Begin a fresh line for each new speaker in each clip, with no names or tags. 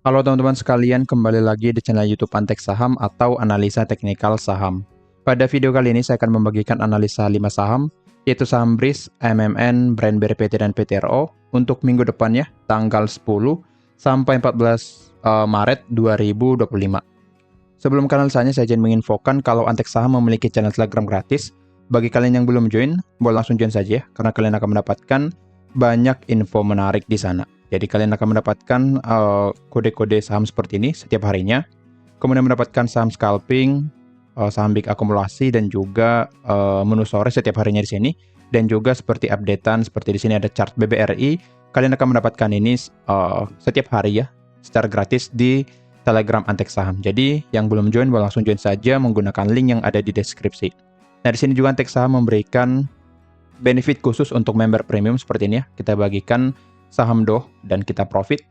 Halo teman-teman sekalian, kembali lagi di channel YouTube Antek Saham atau Analisa Teknikal Saham. Pada video kali ini saya akan membagikan analisa 5 saham, yaitu saham BRIS, MMN, Brand BRPT, dan PTRO untuk minggu depan ya, tanggal 10 sampai 14 Maret 2025. Sebelum ke analisanya, saya ingin menginfokan kalau Antek Saham memiliki channel Telegram gratis. Bagi kalian yang belum join, boleh langsung join saja ya, karena kalian akan mendapatkan banyak info menarik di sana. Jadi kalian akan mendapatkan kode-kode saham seperti ini setiap harinya. Kemudian mendapatkan saham scalping, saham big akumulasi, dan juga menu sore setiap harinya di sini. Dan juga seperti updatean, seperti di sini ada chart BBRI. Kalian akan mendapatkan ini setiap hari ya, secara gratis di Telegram Antek Saham. Jadi yang belum join boleh langsung join saja menggunakan link yang ada di deskripsi. Nah, di sini juga Antek Saham memberikan benefit khusus untuk member premium seperti ini ya. Kita bagikan saham DOH dan kita profit.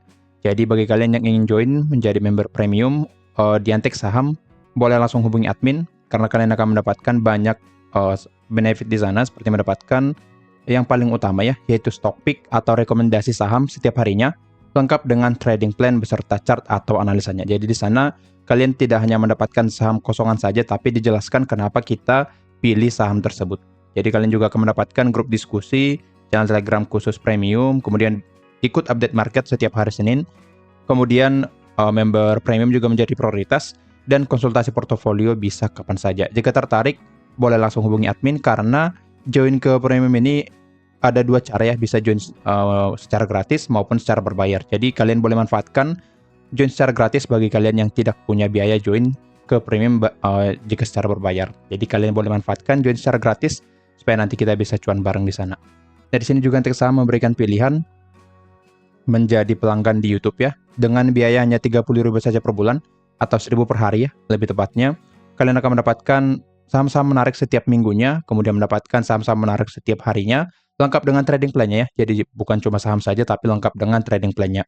Jadi bagi kalian yang ingin join menjadi member premium di Antek Saham, boleh langsung hubungi admin karena kalian akan mendapatkan banyak benefit di sana seperti mendapatkan yang paling utama ya, yaitu stock pick atau rekomendasi saham setiap harinya lengkap dengan trading plan beserta chart atau analisanya. Jadi di sana kalian tidak hanya mendapatkan saham kosongan saja tapi dijelaskan kenapa kita pilih saham tersebut. Jadi kalian juga akan mendapatkan grup diskusi, channel Telegram khusus premium, kemudian ikut update market setiap hari Senin. Kemudian member premium juga menjadi prioritas dan konsultasi portofolio bisa kapan saja. Jika tertarik, boleh langsung hubungi admin karena join ke premium ini ada dua cara ya, bisa join secara gratis maupun secara berbayar. Jadi kalian boleh manfaatkan join secara gratis bagi kalian yang tidak punya biaya join ke premium jika secara berbayar. Jadi kalian boleh manfaatkan join secara gratis supaya nanti kita bisa cuan bareng di sana. Nah, di sini juga Antek Saham memberikan pilihan menjadi pelanggan di YouTube ya, dengan biaya hanya 30.000 saja per bulan atau 1.000 per hari ya, lebih tepatnya. Kalian akan mendapatkan saham-saham menarik setiap minggunya, kemudian mendapatkan saham-saham menarik setiap harinya, lengkap dengan trading plan-nya ya. Jadi bukan cuma saham saja tapi lengkap dengan trading plan-nya.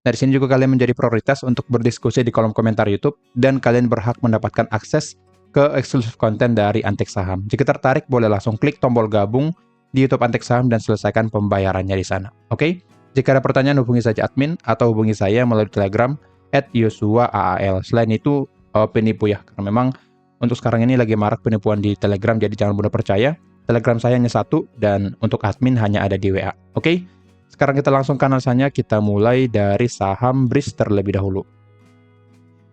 Nah, di sini juga kalian menjadi prioritas untuk berdiskusi di kolom komentar YouTube dan kalian berhak mendapatkan akses ke eksklusif konten dari Antek Saham. Jika tertarik, boleh langsung klik tombol gabung di YouTube Antek Saham dan selesaikan pembayarannya di sana. Oke? Jika ada pertanyaan, hubungi saja admin atau hubungi saya melalui Telegram @yosuaaal. Selain itu, penipu ya, karena memang untuk sekarang ini lagi marak penipuan di Telegram, jadi jangan mudah percaya. Telegram saya hanya satu dan untuk admin hanya ada di WA. Oke? Sekarang kita langsung ke analisanya, kita mulai dari saham BRIS terlebih dahulu.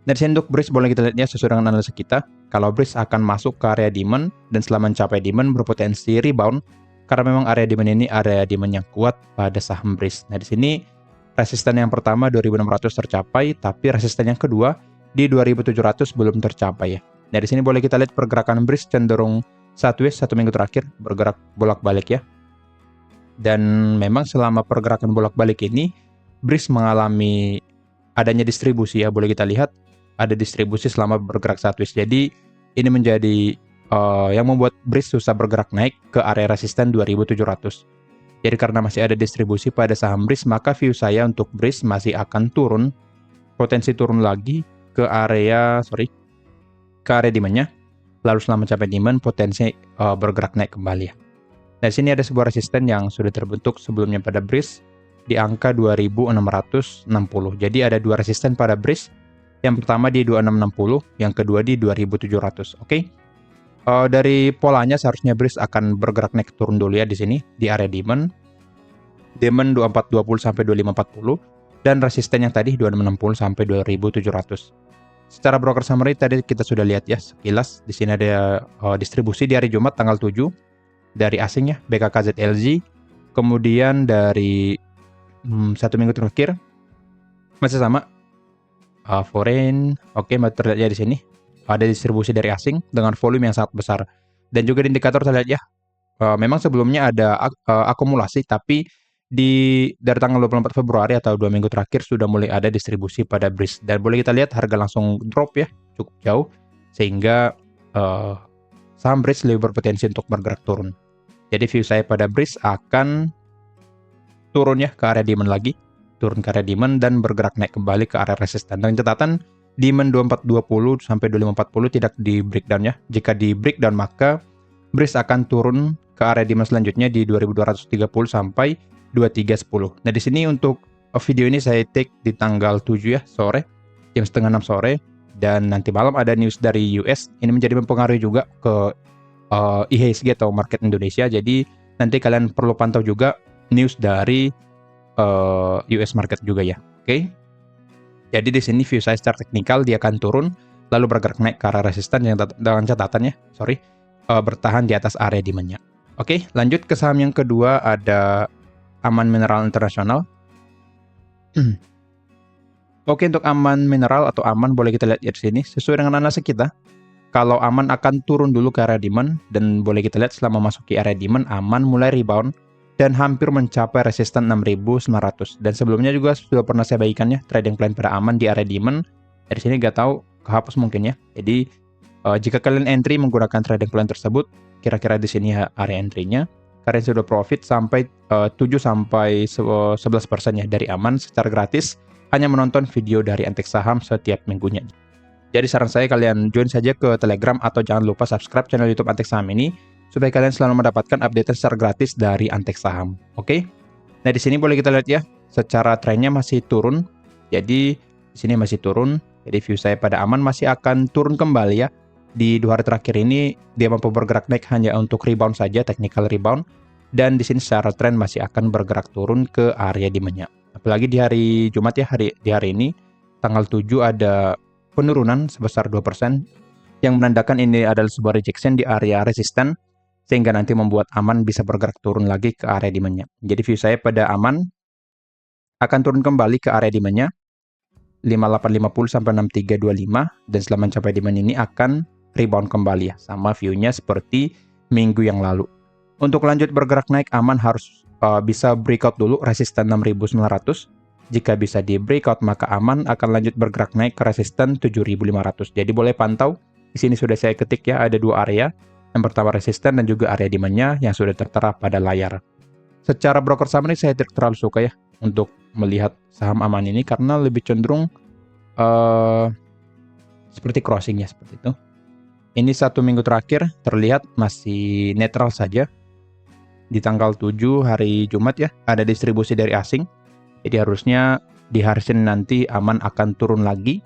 Dari sini untuk BRIS boleh kita lihat ya sesuai dengan analisa kita. Kalau BRIS akan masuk ke area demand dan setelah mencapai demand berpotensi rebound karena memang area demand ini area demand yang kuat pada saham BRIS. Nah, di sini resisten yang pertama 2600 tercapai, tapi resisten yang kedua di 2700 belum tercapai ya. Nah, di sini boleh kita lihat pergerakan BRIS cenderung sideways satu minggu terakhir bergerak bolak-balik ya. Dan memang selama pergerakan bolak-balik ini, BRIS mengalami adanya distribusi ya, boleh kita lihat ada distribusi selama bergerak sideways. Jadi ini menjadi yang membuat BRIS susah bergerak naik ke area resisten 2700. Jadi karena masih ada distribusi pada saham BRIS, maka view saya untuk BRIS masih akan turun, potensi turun lagi ke area demand-nya. Lalu setelah mencapai demand, potensi bergerak naik kembali ya. Nah, di sini ada sebuah resisten yang sudah terbentuk sebelumnya pada BRIS di angka 2660. Jadi ada dua resisten pada BRIS. Yang pertama di 2660, yang kedua di 2700. Oke. Dari polanya seharusnya BRIS akan bergerak naik turun dulu ya di sini di area demand. Demand 2420 sampai 2540 dan resisten yang tadi 2660 sampai 2700. Secara broker summary tadi kita sudah lihat ya sekilas. Di sini ada distribusi di hari Jumat tanggal 7 dari asing ya, BKKZLZ. Kemudian dari satu minggu terakhir masih sama foreign. Oke, terlihat ya di sini ada distribusi dari asing dengan volume yang sangat besar. Dan juga di indikator terlihat ya, memang sebelumnya ada akumulasi, tapi dari tanggal 24 Februari atau 2 minggu terakhir sudah mulai ada distribusi pada BRIS. Dan boleh kita lihat harga langsung drop ya, cukup jauh, sehingga saham BRIS lebih berpotensi untuk bergerak turun. Jadi view saya pada BRIS akan turun ya ke area demand lagi, turun ke area demand dan bergerak naik kembali ke area resisten. Dengan catatan demand 2420 sampai 2540 tidak di breakdown ya. Jika di breakdown maka BRIS akan turun ke area demand selanjutnya di 2230 sampai 2310. Nah, di sini untuk Video ini saya take di tanggal 7 ya, sore, jam setengah 6 sore, dan nanti malam ada news dari US. Ini menjadi mempengaruhi juga ke IHSG atau market Indonesia. Jadi nanti kalian perlu pantau juga news dari US market juga ya. Oke. Jadi di sini view saya secara teknikal dia akan turun lalu bergerak naik ke arah resisten yang dengan catatannya, bertahan di atas area demand-nya. Oke, lanjut ke saham yang kedua ada Aman Mineral Internasional. Oke, untuk Aman Mineral atau Aman boleh kita lihat di sini sesuai dengan analisa kita. Kalau Aman akan turun dulu ke area demand dan boleh kita lihat selama masuki area demand Aman mulai rebound dan hampir mencapai resisten 6.900. Dan sebelumnya juga sudah pernah saya bagikan ya trading plan pada Aman di area demand. Dari sini nggak tahu kehapus mungkin ya. Jadi jika kalian entry menggunakan trading plan tersebut, kira-kira di sini area entry-nya. Kalian sudah profit sampai 7-11% ya dari Aman secara gratis hanya menonton video dari Antek Saham setiap minggunya. Jadi saran saya kalian join saja ke Telegram atau jangan lupa subscribe channel YouTube Antek Saham ini supaya kalian selalu mendapatkan update secara gratis dari Antek Saham. Oke? Nah, di sini boleh kita lihat ya, secara trennya masih turun. Jadi di sini masih turun. Jadi view saya pada Aman masih akan turun kembali ya. Di 2 hari terakhir ini dia mampu bergerak naik hanya untuk rebound saja, technical rebound, dan di sini secara tren masih akan bergerak turun ke area demand-nya. Apalagi di hari Jumat ya, di hari ini tanggal 7 ada penurunan sebesar 2% yang menandakan ini adalah sebuah rejection di area resisten sehingga nanti membuat Aman bisa bergerak turun lagi ke area demand-nya. Jadi view saya pada Aman akan turun kembali ke area demand-nya 5850 sampai 6325 dan setelah mencapai demand ini akan rebound kembali ya, sama view-nya seperti minggu yang lalu. Untuk lanjut bergerak naik Aman harus bisa breakout dulu resisten 6.900. Jika bisa di breakout maka Aman akan lanjut bergerak naik ke resisten 7.500. Jadi boleh pantau. Di sini sudah saya ketik ya, ada 2 area. Yang pertama resisten dan juga area demand-nya yang sudah tertera pada layar. Secara broker saham ini saya tidak terlalu suka ya untuk melihat saham Aman ini karena lebih cenderung seperti crossing ya, seperti itu. Ini 1 minggu terakhir terlihat masih netral saja. Di tanggal 7 hari Jumat ya, ada distribusi dari asing. Jadi harusnya di hari Senin nanti Aman akan turun lagi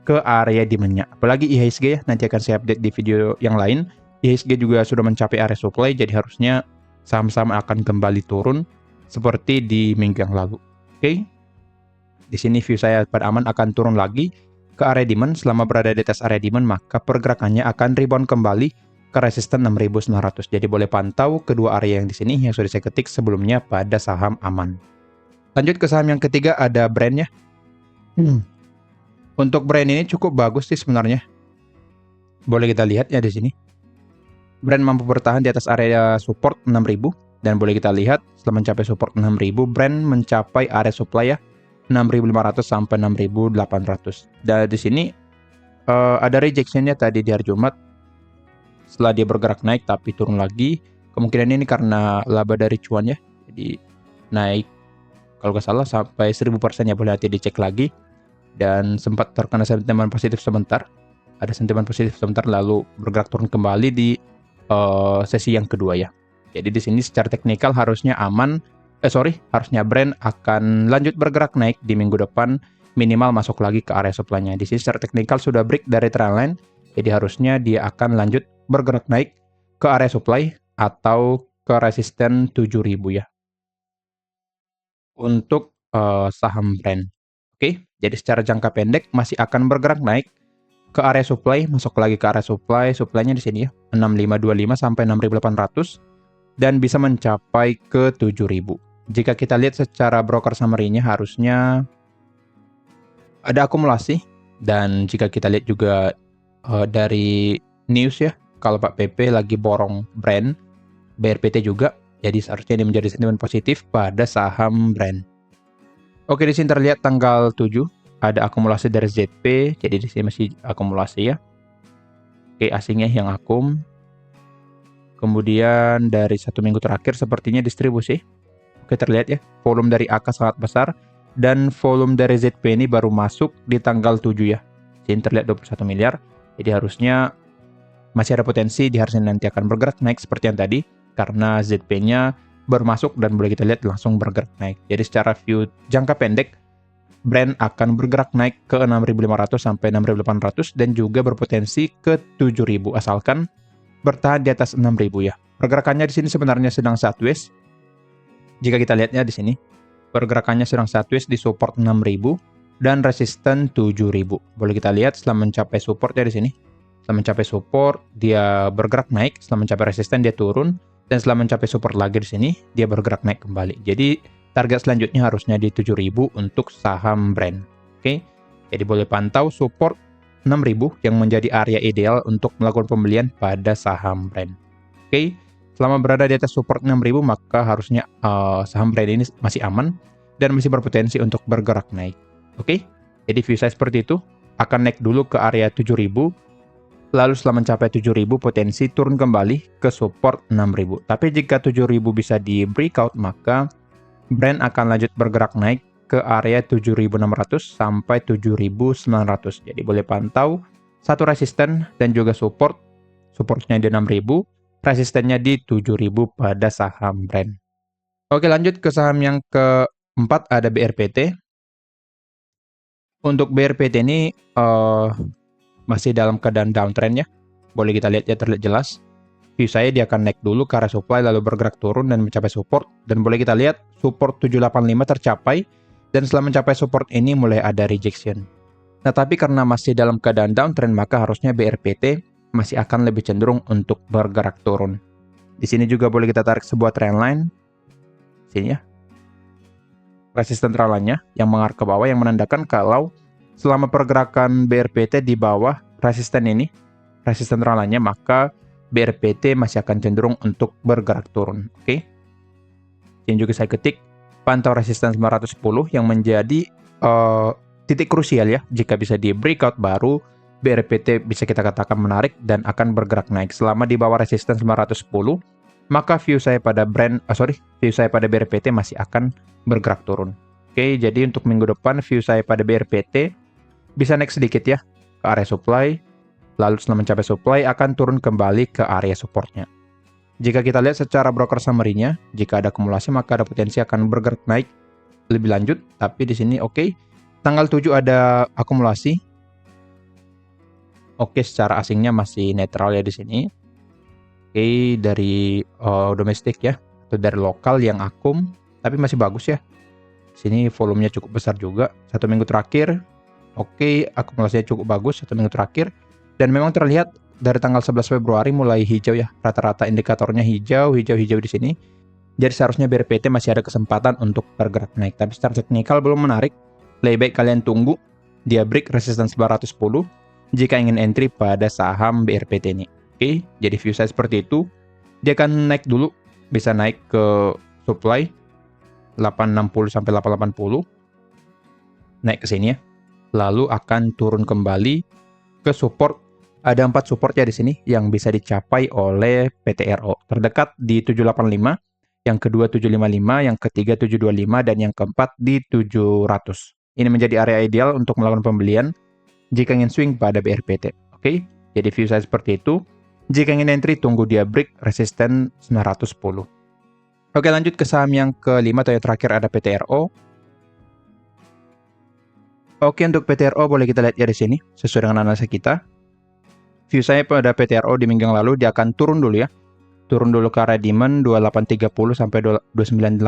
ke area demand-nya. Apalagi IHSG ya, nanti akan saya update di video yang lain. IHSG juga sudah mencapai area supply, jadi harusnya saham-saham akan kembali turun seperti di minggu yang lalu. Oke. Di sini view saya pada Aman akan turun lagi ke area demand. Selama berada di atas area demand, maka pergerakannya akan rebound kembali ke resisten 6.900. Jadi boleh pantau kedua area yang di sini yang sudah saya ketik sebelumnya pada saham Aman. Lanjut ke saham yang ketiga ada brandnya. Untuk brand ini cukup bagus sih sebenarnya. Boleh kita lihat ya di sini. Brand mampu bertahan di atas area support 6.000 dan boleh kita lihat setelah mencapai support 6.000 brand mencapai area supply ya 6.500 sampai 6.800. Dan di sini ada rejectionnya tadi di hari Jumat. Setelah dia bergerak naik tapi turun lagi, kemungkinan ini karena laba dari cuan ya. Jadi naik kalau nggak salah sampai 1000% ya, boleh hati dicek lagi. Dan sempat terkena sentimen positif sebentar. Ada sentimen positif sebentar lalu bergerak turun kembali di sesi yang kedua ya. Jadi di sini secara teknikal harusnya harusnya brand akan lanjut bergerak naik di minggu depan, minimal masuk lagi ke area supply-nya. Di sini secara teknikal sudah break dari trendline, jadi harusnya dia akan lanjut bergerak naik ke area supply atau ke resisten 7.000 ya. Untuk saham brand. Oke, jadi secara jangka pendek masih akan bergerak naik ke area supply, masuk lagi ke area supply, supply-nya di sini ya, 6525 sampai 6800 dan bisa mencapai ke 7000. Jika kita lihat secara broker summary-nya harusnya ada akumulasi, dan jika kita lihat juga dari news ya, kalau Pak PP lagi borong brand, BRPT juga, jadi seharusnya ini menjadi sentimen positif pada saham brand. Oke, di sini terlihat tanggal 7 ada akumulasi dari ZP, jadi di sini masih akumulasi ya. Oke, asingnya yang akum. Kemudian dari 1 minggu terakhir sepertinya distribusi. Oke, terlihat ya, volume dari AK sangat besar dan volume dari ZP ini baru masuk di tanggal 7 ya. Sini terlihat 21 miliar. Jadi harusnya masih ada potensi di hari Senin nanti akan bergerak naik seperti yang tadi karena ZP-nya baru masuk dan boleh kita lihat langsung bergerak naik. Jadi secara view jangka pendek, Brent akan bergerak naik ke 6.500 sampai 6.800 dan juga berpotensi ke 7.000 asalkan bertahan di atas 6.000 ya. Pergerakannya di sini sebenarnya sedang sideways. Jika kita lihatnya di sini, pergerakannya sedang sideways di support 6.000 dan resisten 7.000. Boleh kita lihat setelah mencapai support ya di sini. Setelah mencapai support, dia bergerak naik. Setelah mencapai resisten, dia turun. Dan setelah mencapai support lagi di sini, dia bergerak naik kembali. Jadi, target selanjutnya harusnya di 7.000 untuk saham Brent. Oke, jadi boleh pantau support 6.000 yang menjadi area ideal untuk melakukan pembelian pada saham Brent. Oke, selama berada di atas support 6.000, maka harusnya saham Brent ini masih aman dan masih berpotensi untuk bergerak naik. Oke, jadi view saya seperti itu. Akan naik dulu ke area 7.000. Lalu setelah mencapai 7.000 potensi turun kembali ke support 6.000. Tapi jika 7.000 bisa di breakout, maka Brent akan lanjut bergerak naik ke area 7.600 sampai 7.900. Jadi boleh pantau satu resisten dan juga support. Supportnya di 6.000, resistennya di 7.000 pada saham Brent. Oke, lanjut ke saham yang keempat, ada BRPT. Untuk BRPT ini masih dalam keadaan downtrend ya. Boleh kita lihat ya, terlihat jelas. View saya dia akan naik dulu ke area supply lalu bergerak turun dan mencapai support. Dan boleh kita lihat support 785 tercapai. Dan setelah mencapai support ini mulai ada rejection. Nah, tapi karena masih dalam keadaan downtrend, maka harusnya BRPT masih akan lebih cenderung untuk bergerak turun. Di sini juga boleh kita tarik sebuah trendline. Sini ya. Resisten trendline-nya yang mengarah ke bawah yang menandakan kalau selama pergerakan BRPT di bawah resisten ini, resisten trendline-nya, maka BRPT masih akan cenderung untuk bergerak turun. Oke. Yang juga saya ketik, pantau resisten 910 yang menjadi titik krusial ya. Jika bisa di breakout, baru BRPT bisa kita katakan menarik dan akan bergerak naik. Selama di bawah resisten 910, maka view saya pada BRPT masih akan bergerak turun. Oke, jadi untuk minggu depan view saya pada BRPT bisa naik sedikit ya ke area supply, lalu setelah mencapai supply akan turun kembali ke area supportnya. Jika kita lihat secara broker summary-nya, jika ada akumulasi maka ada potensi akan bergerak naik lebih lanjut, tapi di sini oke. Tanggal 7 ada akumulasi. Oke, secara asingnya masih netral ya di sini. Oke, dari domestik ya, atau dari lokal yang akum, tapi masih bagus ya. Sini volumenya cukup besar juga. 1 minggu terakhir, oke, akumulasinya cukup bagus 1 minggu terakhir. Dan memang terlihat dari tanggal 11 Februari mulai hijau ya. Rata-rata indikatornya hijau di sini. Jadi seharusnya BRPT masih ada kesempatan untuk bergerak naik. Tapi secara teknikal belum menarik. Lebih baik kalian tunggu dia break resistance 910 jika ingin entry pada saham BRPT ini. Oke, jadi view saya seperti itu. Dia akan naik dulu. Bisa naik ke supply 860 sampai 880. Naik ke sini ya. Lalu akan turun kembali ke support. Ada 4 support ya di sini yang bisa dicapai oleh PTRO. Terdekat di 785, yang kedua 755, yang ketiga 725, dan yang keempat di 700. Ini menjadi area ideal untuk melakukan pembelian jika ingin swing pada BRPT. Oke, jadi view saya seperti itu. Jika ingin entry, tunggu dia break resisten 910. Oke, lanjut ke saham yang kelima atau yang terakhir, ada PTRO. Oke, untuk PTRO boleh kita lihat ya di sini sesuai dengan analisa kita. View saya pada PTRO di minggu yang lalu dia akan turun dulu ya. Turun dulu ke area demand 2830 sampai 2980.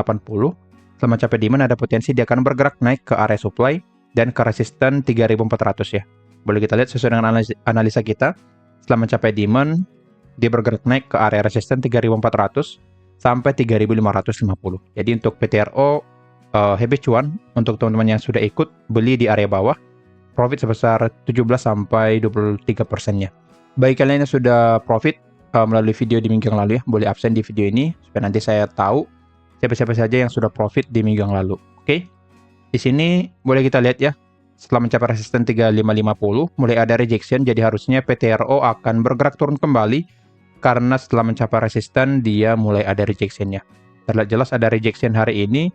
Setelah mencapai demand ada potensi dia akan bergerak naik ke area supply dan ke resisten 3400 ya. Boleh kita lihat sesuai dengan analisa kita. Setelah mencapai demand, dia bergerak naik ke area resisten 3400 sampai 3550. Jadi untuk PTRO happy cuan untuk teman-teman yang sudah ikut beli di area bawah. Profit sebesar 17 sampai 23%-nya. Bagi kalian yang sudah profit melalui video di minggu yang lalu ya, boleh absen di video ini supaya nanti saya tahu siapa-siapa saja yang sudah profit di minggu yang lalu. Oke. Di sini boleh kita lihat ya. Setelah mencapai resisten 3550, mulai ada rejection, jadi harusnya PTRO akan bergerak turun kembali karena setelah mencapai resisten dia mulai ada rejection-nya. Terlihat jelas ada rejection hari ini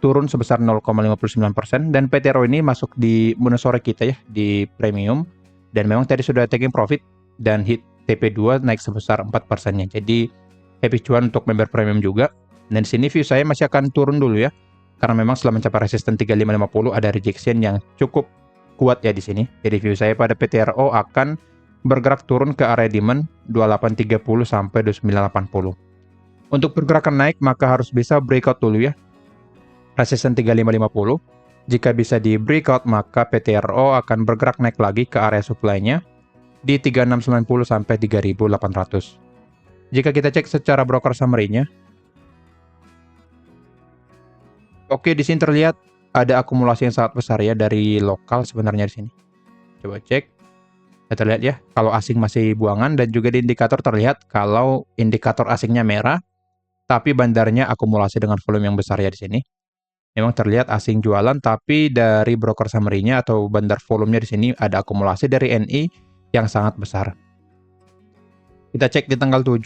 turun sebesar 0,59% dan PTRO ini masuk di bonus sore kita ya di premium dan memang tadi sudah taking profit dan hit TP2 naik sebesar 4%-nya. Jadi happy cuan untuk member premium juga. Dan di sini view saya masih akan turun dulu ya, karena memang setelah mencapai resisten 3550 ada rejection yang cukup kuat ya di sini. Jadi view saya pada PTRO akan bergerak turun ke area demand 2830 sampai 2980. Untuk pergerakan naik maka harus bisa breakout dulu ya, resisten 3550. Jika bisa di breakout maka PTRO akan bergerak naik lagi ke area supply-nya di 3690 sampai 3800. Jika kita cek secara broker summary-nya, oke, di sini terlihat ada akumulasi yang sangat besar ya dari lokal sebenarnya di sini. Coba cek. Ya, terlihat ya, kalau asing masih buangan, dan juga di indikator terlihat kalau indikator asingnya merah, tapi bandarnya akumulasi dengan volume yang besar ya di sini. Memang terlihat asing jualan, tapi dari broker summary-nya atau bandar volumenya di sini ada akumulasi dari NI yang sangat besar. Kita cek di tanggal 7,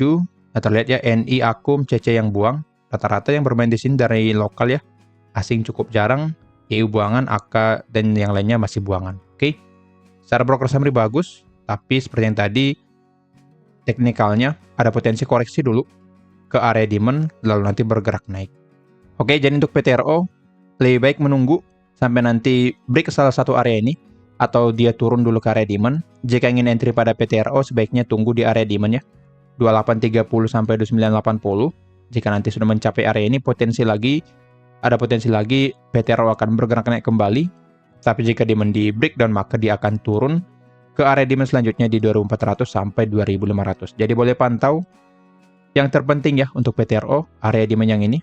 nah terlihat ya NI akum, CC yang buang. Rata-rata yang bermain di sini dari lokal ya. Asing cukup jarang, EU buangan, AK, dan yang lainnya masih buangan. Oke. Secara broker summary bagus, tapi seperti yang tadi, teknikalnya ada potensi koreksi dulu ke area demand, lalu nanti bergerak naik. Oke, jadi untuk PTRO, lebih baik menunggu sampai nanti break ke salah satu area ini, atau dia turun dulu ke area demand. Jika ingin entry pada PTRO, sebaiknya tunggu di area demand ya, 2830 sampai 2980. Jika nanti sudah mencapai area ini, ada potensi lagi PTRO akan bergerak naik kembali. Tapi jika demand di breakdown, maka dia akan turun ke area demand selanjutnya di 2400 sampai 2500. Jadi boleh pantau. Yang terpenting ya untuk PTRO, area demand yang ini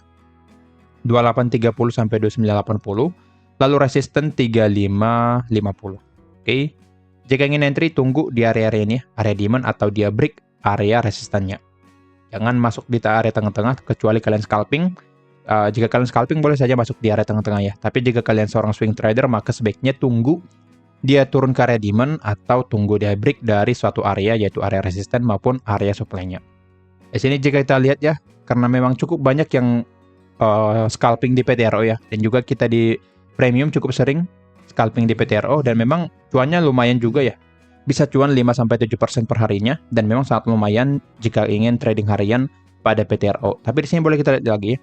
2830 sampai 2980, lalu resisten 3550. Oke. Jika ingin entry, tunggu di area-area ini, area demand atau dia break area resistannya. Jangan masuk di area tengah-tengah kecuali kalian scalping. Jika kalian scalping boleh saja masuk di area tengah-tengah ya. Tapi jika kalian seorang swing trader, maka sebaiknya tunggu dia turun ke area demand atau tunggu dia break dari suatu area, yaitu area resisten maupun area supply-nya. Di sini jika kita lihat ya, karena memang cukup banyak yang scalping di PTRO ya, dan juga kita di premium cukup sering scalping di PTRO, dan memang cuannya lumayan juga ya, bisa cuan 5-7% per harinya, dan memang sangat lumayan jika ingin trading harian pada PTRO. Tapi di sini boleh kita lihat lagi ya,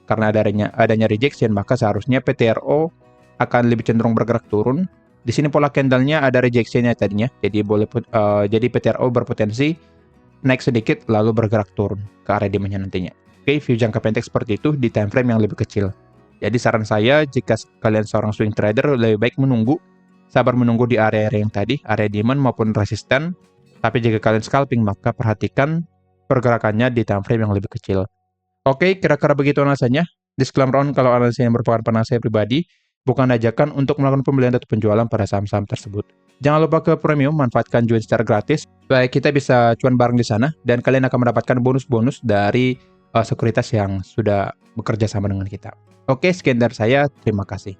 karena adanya rejection, maka seharusnya PTRO akan lebih cenderung bergerak turun. Di sini pola candlenya ada rejectionnya tadinya, jadi PTRO berpotensi naik sedikit lalu bergerak turun ke area demand-nya nantinya. Oke, view jangka pendek seperti itu di time frame yang lebih kecil. Jadi saran saya, jika kalian seorang swing trader, lebih baik menunggu, sabar menunggu di area-area yang tadi, area demand maupun resisten. Tapi jika kalian scalping, maka perhatikan pergerakannya di time frame yang lebih kecil. Oke, kira-kira begitu alasannya. Disclaimer on, kalau analisa yang merupakan pandangan saya pribadi, bukan ajakan untuk melakukan pembelian atau penjualan pada saham-saham tersebut. Jangan lupa ke premium, manfaatkan join secara gratis, supaya kita bisa cuan bareng di sana, dan kalian akan mendapatkan bonus-bonus dari sekuritas yang sudah bekerja sama dengan kita. Oke, sekian dari saya. Terima kasih.